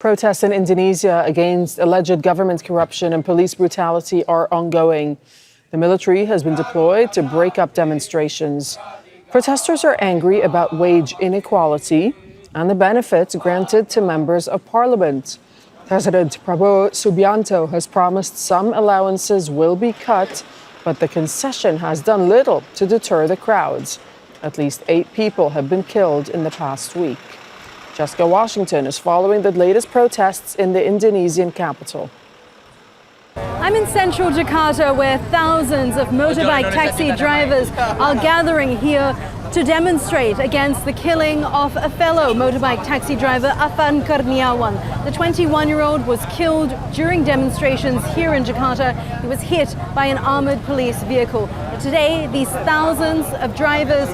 Protests in Indonesia against alleged government corruption and police brutality are ongoing. The military has been deployed to break up demonstrations. Protesters are angry about wage inequality and the benefits granted to members of parliament. President Prabowo Subianto has promised some allowances will be cut, but the concession has done little to deter the crowds. At least 8 people have been killed in the past week. Jessica Washington is following the latest protests in the Indonesian capital. I'm in central Jakarta, where thousands of motorbike taxi drivers are gathering here to demonstrate against the killing of a fellow motorbike taxi driver, Afan Kurniawan. The 21-year-old was killed during demonstrations here in Jakarta. He was hit by an armored police vehicle. Today, these thousands of drivers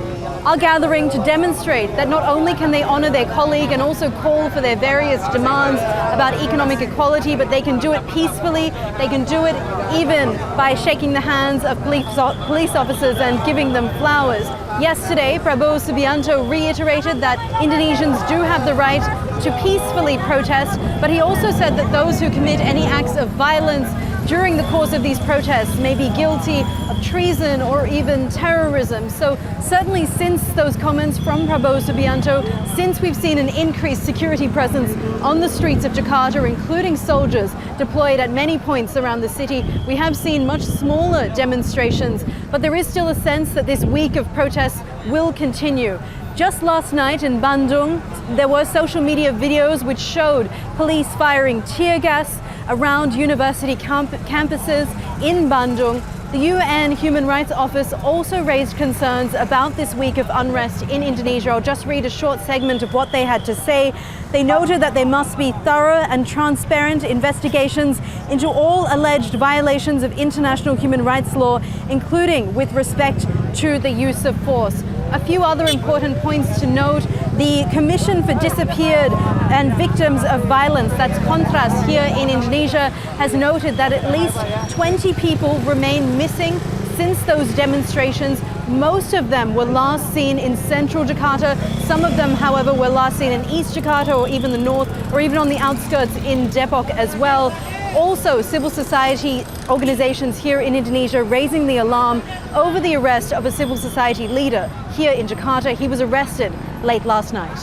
are gathering to demonstrate that not only can they honor their colleague and also call for their various demands about economic equality, but they can do it peacefully. They can do it even by shaking the hands of police officers and giving them flowers. Yesterday, Prabowo Subianto reiterated that Indonesians do have the right to peacefully protest, but he also said that those who commit any acts of violence during the course of these protests may be guilty of treason or even terrorism. So certainly since those comments from Prabowo Subianto, since we've seen an increased security presence on the streets of Jakarta, including soldiers deployed at many points around the city, we have seen much smaller demonstrations, but there is still a sense that this week of protests will continue. Just last night in Bandung, there were social media videos which showed police firing tear gas around university campuses in Bandung. The UN Human Rights Office also raised concerns about this week of unrest in Indonesia. I'll just read a short segment of what they had to say. They noted that there must be thorough and transparent investigations into all alleged violations of international human rights law, including with respect to the use of force. A few other important points to note: the Commission for Disappeared and Victims of Violence, that's Kontras here in Indonesia, has noted that at least 20 people remain missing since those demonstrations. Most of them were last seen in central Jakarta. Some of them, however, were last seen in East Jakarta or even the north, or even on the outskirts in Depok as well. Also, civil society organizations here in Indonesia raising the alarm over the arrest of a civil society leader here in Jakarta. He was arrested late last night.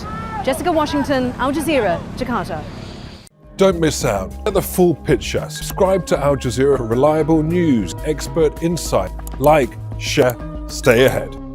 Jessica Washington, Al Jazeera, Jakarta. Don't miss out. Get the full picture. Subscribe to Al Jazeera for reliable news, expert insight. Like, share, stay ahead.